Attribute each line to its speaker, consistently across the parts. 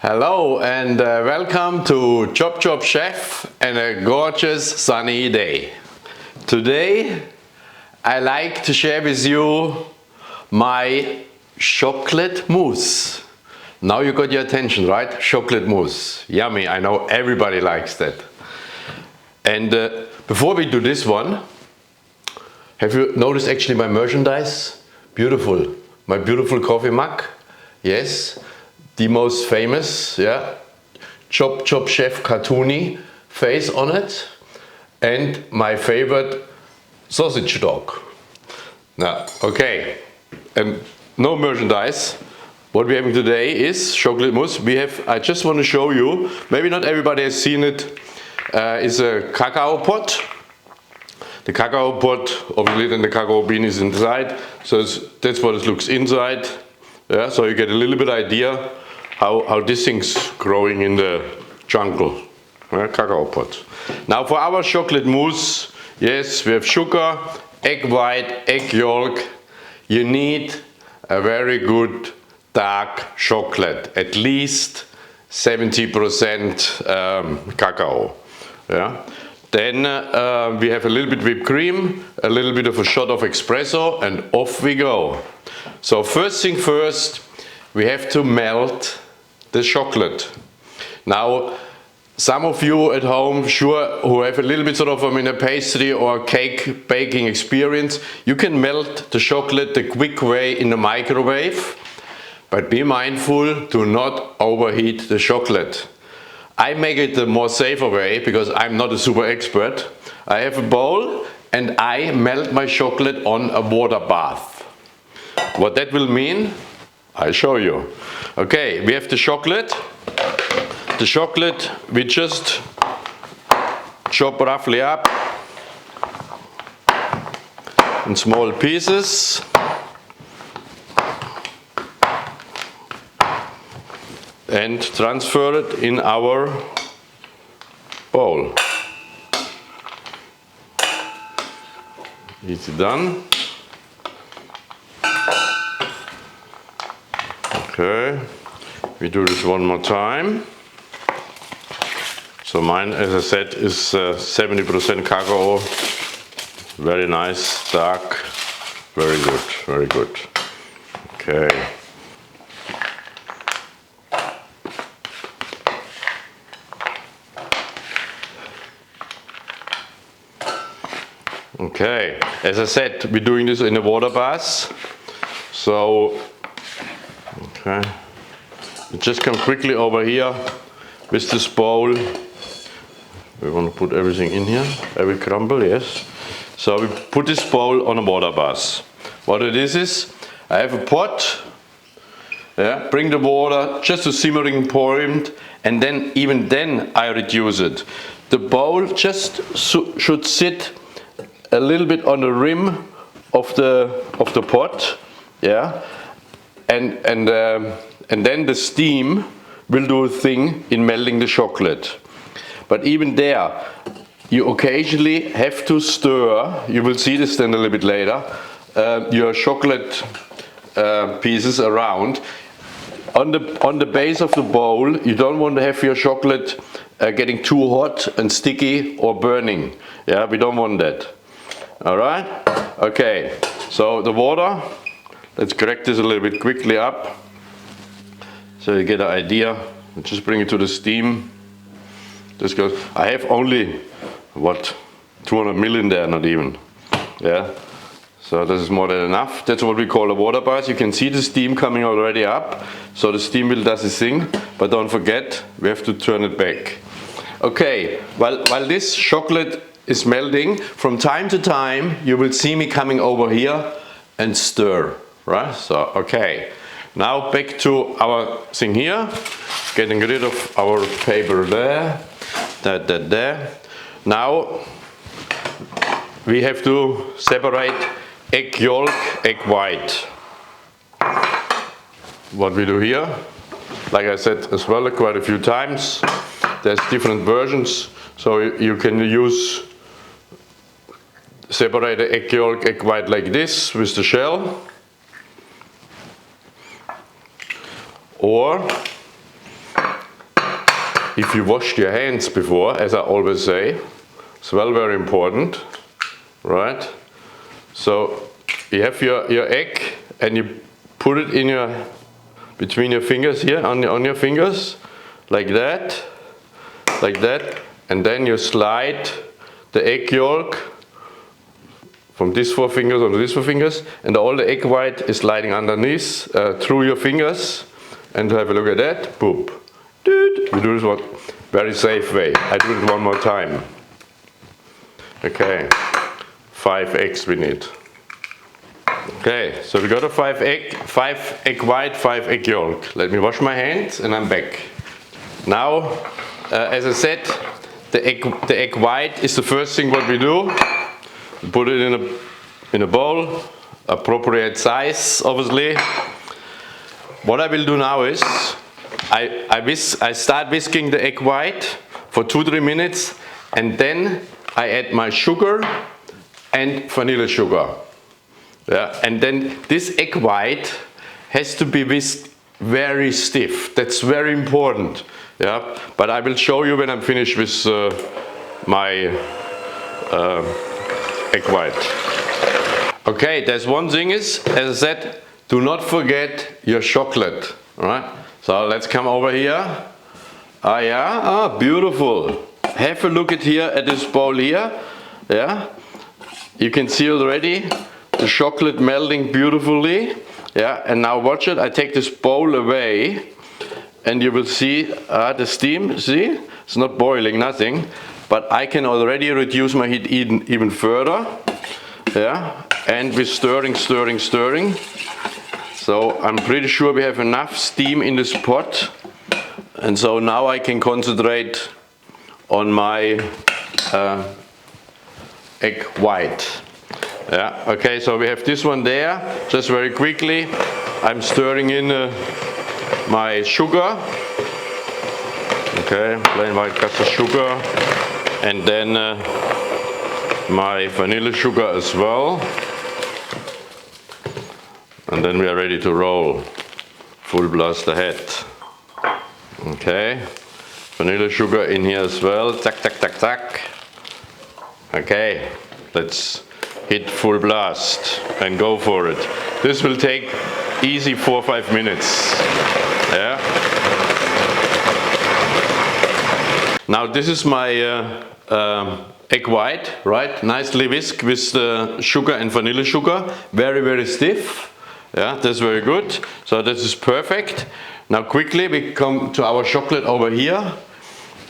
Speaker 1: Hello and welcome to ChopChopChef and a gorgeous sunny day. Today I like to share with you my chocolate mousse. Now you got your attention, right? Chocolate mousse. Yummy, I know everybody likes that. And before we do this one, have you noticed actually my merchandise? Beautiful. My beautiful coffee mug. Yes. The most famous, yeah, ChopChopChef cartoony face on it, and my favorite sausage dog. Now, okay, and no merchandise. What we're having today is chocolate mousse. I just want to show you, maybe not everybody has seen it, is a cacao pot. The cacao pot, obviously then the cacao bean is inside, so that's what it looks inside. Yeah, so you get a little bit idea how this thing's growing in the jungle. Cacao pot. Now for our chocolate mousse, yes, we have sugar, egg white, egg yolk. You need a very good dark chocolate, at least 70% cacao. Yeah. Then we have a little bit whipped cream, a little bit of a shot of espresso, and off we go. So first thing first, we have to melt the chocolate. Now, some of you at home, sure, who have a little bit sort of a pastry or cake baking experience, you can melt the chocolate the quick way in the microwave, but be mindful to not overheat the chocolate. I make it the more safer way because I'm not a super expert. I have a bowl and I melt my chocolate on a water bath. What that will mean, I'll show you. Okay, we have the chocolate. The chocolate we just chop roughly up in small pieces. And transfer it in our bowl. Easy done. Okay, we do this one more time. So mine, as I said, is 70% cacao. Very nice, dark. Very good, very good. Okay. Okay, as I said, we're doing this in a water bath. So, okay, we just come quickly over here with this bowl. We want to put everything in here, every crumble, yes. So we put this bowl on a water bath. What it is I have a pot, yeah, bring the water just to simmering point, and then even then I reduce it. The bowl just should sit a little bit on the rim of the pot, yeah, and then the steam will do a thing in melting the chocolate. But even there, you occasionally have to stir. You will see this then a little bit later. Your chocolate pieces around. On the base of the bowl, you don't want to have your chocolate getting too hot and sticky or burning. Yeah, we don't want that. All right, okay, so the water, let's crack this a little bit quickly up so you get an idea. Just bring it to the steam. This goes, I have only, what, 200 ml in there, not even, yeah, so this is more than enough. That's what we call a water bath. You can see the steam coming already up, so the steam will do its thing, but don't forget, we have to turn it back. Okay, while this chocolate is melting, from time to time you will see me coming over here and stir, right? So okay, now back to our thing here, getting rid of our paper there, that there. Now we have to separate egg yolk, egg white. What we do here, like I said as well quite a few times, there's different versions, so you can use separate the egg yolk, egg white like this with the shell, or if you washed your hands before, as I always say. It's well, very important, right? So you have your egg and you put it in between your fingers here, on your fingers, like that, and then you slide the egg yolk from these 4 fingers onto these 4 fingers, and all the egg white is sliding underneath through your fingers. And have a look at that, boop. We do this one very safe way. I do it one more time. Okay, 5 eggs we need. Okay, so we got a 5 egg white, 5 egg yolk. Let me wash my hands and I'm back. Now, as I said, the egg white is the first thing what we do. We put it in a bowl, appropriate size, obviously. What I will do now is, I start whisking the egg white for 2-3 minutes, and then I add my sugar and vanilla sugar. Yeah, and then this egg white has to be whisked very stiff. That's very important. Yeah, but I will show you when I'm finished with my egg white. Okay, there's one thing is, as I said, do not forget your chocolate. All right. So let's come over here. Ah, yeah. Ah, beautiful. Have a look at this bowl here. Yeah. You can see already the chocolate melting beautifully. Yeah. And now watch it. I take this bowl away, and you will see the steam. See, it's not boiling, nothing. But I can already reduce my heat even further. Yeah. And we're stirring. So I'm pretty sure we have enough steam in this pot, and so now I can concentrate on my egg white. Yeah, okay, so we have this one there. Just very quickly, I'm stirring in my sugar. Okay, plain white cups of sugar, and then my vanilla sugar as well. And then we are ready to roll. Full blast ahead. Okay. Vanilla sugar in here as well. Tack. Okay. Let's hit full blast and go for it. This will take easy 4 or 5 minutes. Yeah. Now this is my egg white, right? Nicely whisked with the sugar and vanilla sugar. Very, very stiff. Yeah, that's very good. So this is perfect. Now quickly we come to our chocolate over here.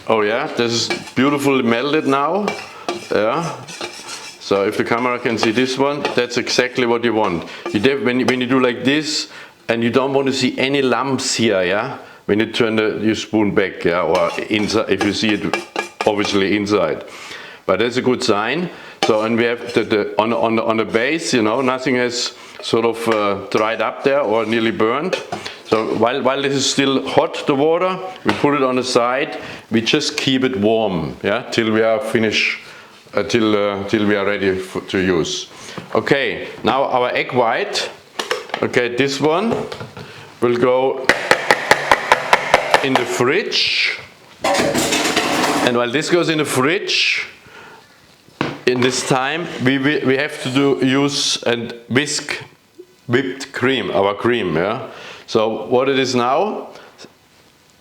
Speaker 1: Oh yeah, this is beautifully melted now. Yeah. So if the camera can see this one, that's exactly what you want. When you do like this, and you don't want to see any lumps here, yeah. When you turn your spoon back, yeah, or inside, if you see it, obviously inside. But that's a good sign. So, and we have on the base, you know, nothing has sort of dried up there or nearly burned. So while this is still hot, the water, we put it on the side. We just keep it warm, yeah, till we are finished, till we are ready to use. Okay, now our egg white. Okay, this one will go in the fridge. And while this goes in the fridge, in this time we have to use and whisk whipped cream, our cream, yeah. So what it is now,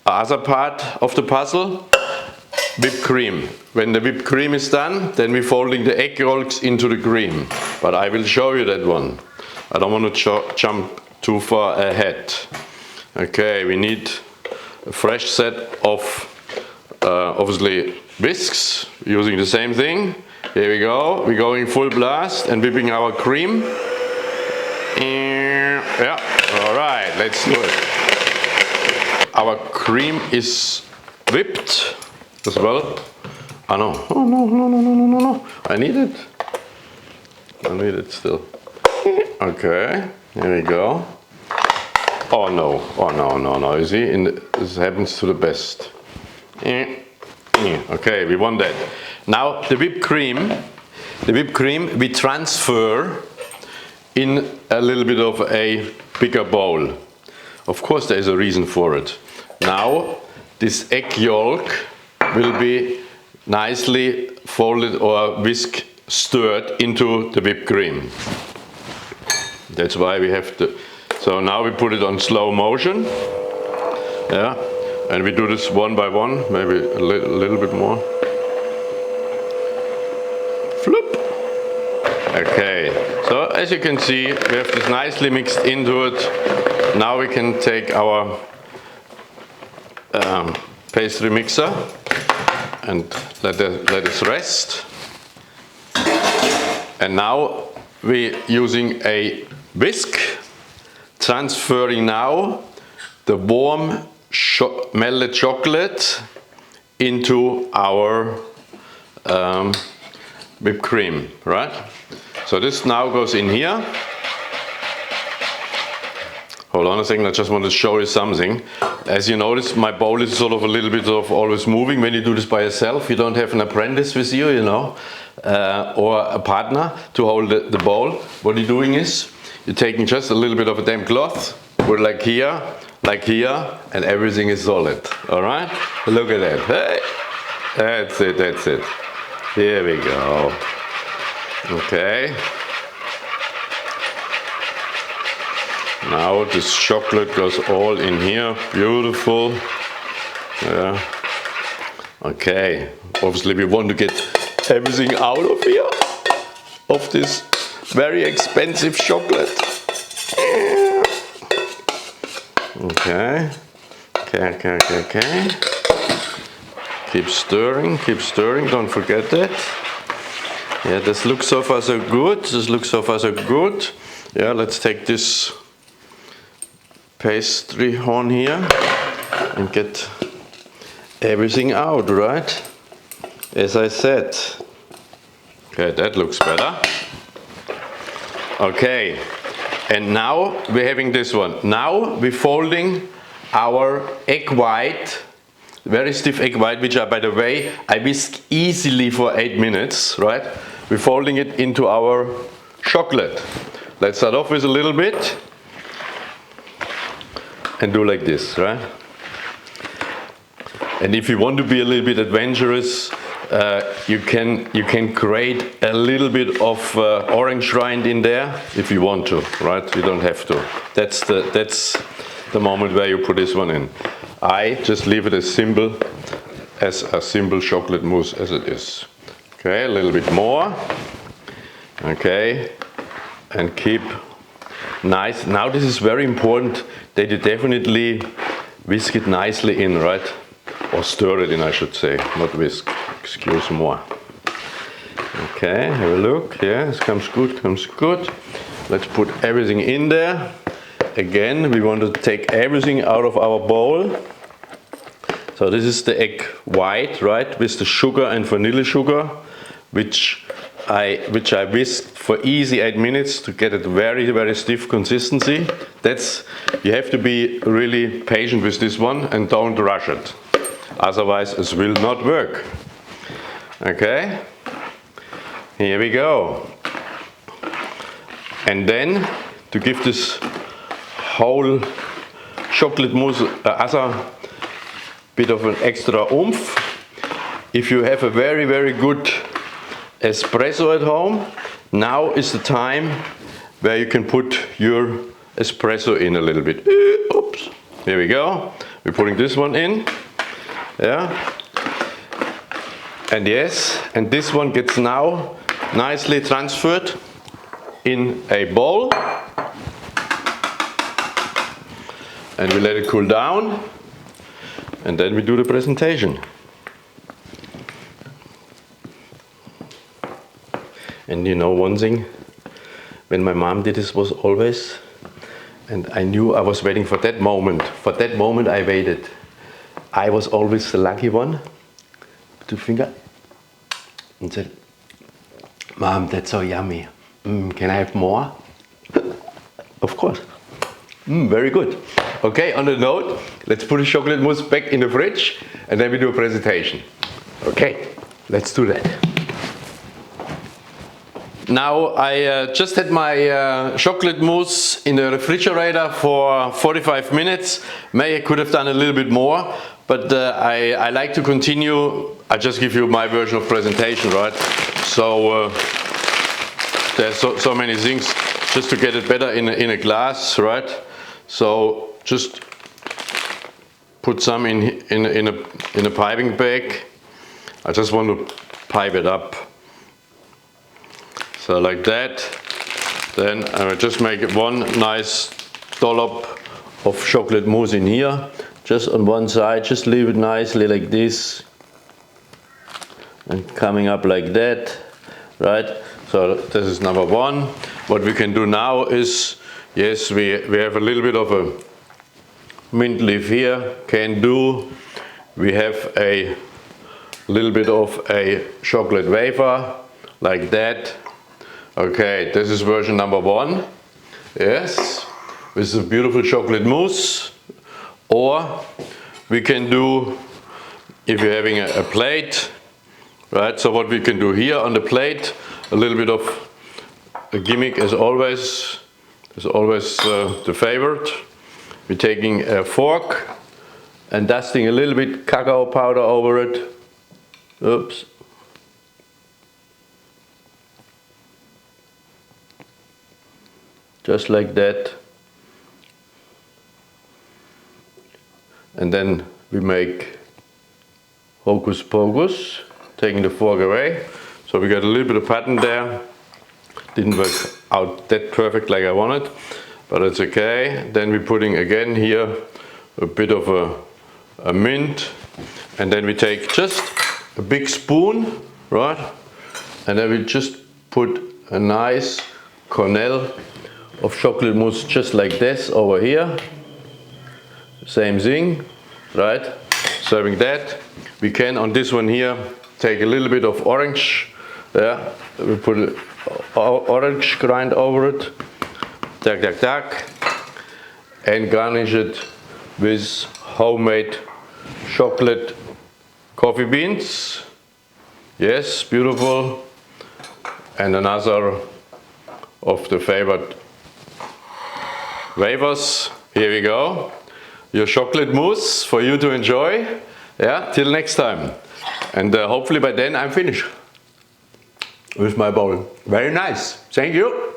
Speaker 1: other part of the puzzle, whipped cream. When the whipped cream is done, then we're folding the egg yolks into the cream. But I will show you that one. I don't want to jump too far ahead. Okay, we need a fresh set of obviously whisks, using the same thing. Here we go, we're going full blast and whipping our cream. Yeah, all right, let's do it. Our cream is whipped as well. Oh no, oh no, I need it still. Okay, here we go. Oh no, you see, this happens to the best. Okay, we want that. Now the whipped cream we transfer in a little bit of a bigger bowl. Of course there is a reason for it. Now this egg yolk will be nicely folded or stirred into the whipped cream. That's why we have to. So now we put it on slow motion. Yeah, and we do this one by one, maybe a little bit more. Flip. Okay, so as you can see, we have this nicely mixed into it. Now we can take our pastry mixer and let it rest. And now we're using a whisk, transferring now the warm melted chocolate into our whipped cream, right? So this now goes in here. Hold on a second, I just want to show you something. As you notice, my bowl is sort of a little bit of always moving. When you do this by yourself, you don't have an apprentice with you, you know, or a partner to hold the bowl. What you're doing is, you're taking just a little bit of a damp cloth, put it like here, and everything is solid, all right? Look at that, hey! That's it. Here we go. Okay. Now this chocolate goes all in here, beautiful. Yeah. Okay, obviously we want to get everything out of here, of this very expensive chocolate. Okay. Keep stirring, don't forget that. Yeah, this looks so far so good. Yeah, let's take this pastry horn here and get everything out, right? As I said. Okay, that looks better. Okay, and now we're having this one. Now we're folding our egg white, very stiff egg white, which by the way, I whisk easily for 8 minutes, right? We're folding it into our chocolate. Let's start off with a little bit and do like this, right? And if you want to be a little bit adventurous, you can grate a little bit of orange rind in there if you want to, right? You don't have to. That's the moment where you put this one in. I just leave it as a simple chocolate mousse as it is. Okay, a little bit more. Okay, and keep nice. Now this is very important that you definitely whisk it nicely in, right? Or stir it in, I should say, not whisk. Excuse more. Okay, have a look. Yeah, it comes good. Let's put everything in there. Again, we want to take everything out of our bowl. So this is the egg white, right, with the sugar and vanilla sugar, which I whisked for easy 8 minutes to get it very, very stiff consistency. You have to be really patient with this one and don't rush it. Otherwise it will not work. Okay, here we go. And then to give this whole chocolate mousse other bit of an extra oomph, if you have a very, very good espresso at home, now is the time where you can put your espresso in a little bit. Oops, here we go. We're putting this one in. Yeah. And yes, and this one gets now nicely transferred in a bowl. And we let it cool down. And then we do the presentation. And you know one thing, when my mom did this was always, and I knew I was waiting for that moment. For that moment I waited. I was always the lucky one to finger and said, "Mom, that's so yummy. Can I have more?" Of course. Very good. Okay, on the note, let's put the chocolate mousse back in the fridge and then we do a presentation. Okay, let's do that. Now I just had my chocolate mousse in the refrigerator for 45 minutes. Maybe I could have done a little bit more, but I like to continue. I just give you my version of presentation, right? So there's so many things just to get it better in a glass, right? So just put some in a piping bag. I just want to pipe it up. So like that. Then I will just make one nice dollop of chocolate mousse in here. Just on one side, just leave it nicely like this. And coming up like that, right? So this is number one. What we can do now is, yes, we have a little bit of a mint leaf here, can do. We have a little bit of a chocolate wafer, like that. Okay, this is version number one. Yes, this is a beautiful chocolate mousse. Or we can do, if you're having a plate, right? So what we can do here on the plate, a little bit of a gimmick as always, the favorite. We're taking a fork and dusting a little bit cacao powder over it. Oops. Just like that. And then we make hocus pocus, taking the fork away. So we got a little bit of pattern there. Didn't work out that perfect like I wanted, but it's okay. Then we're putting again here a bit of a mint, and then we take just a big spoon, right? And then we just put a nice cornel of chocolate mousse just like this over here. Same thing, right? Serving that. We can on this one here take a little bit of orange. Yeah, we put orange grind over it. Tack, tack, tack. And garnish it with homemade chocolate coffee beans. Yes, beautiful. And another of the favorite wafers. Here we go. Your chocolate mousse for you to enjoy. Yeah, till next time. And hopefully by then I'm finished with my bowl. Very nice. Thank you.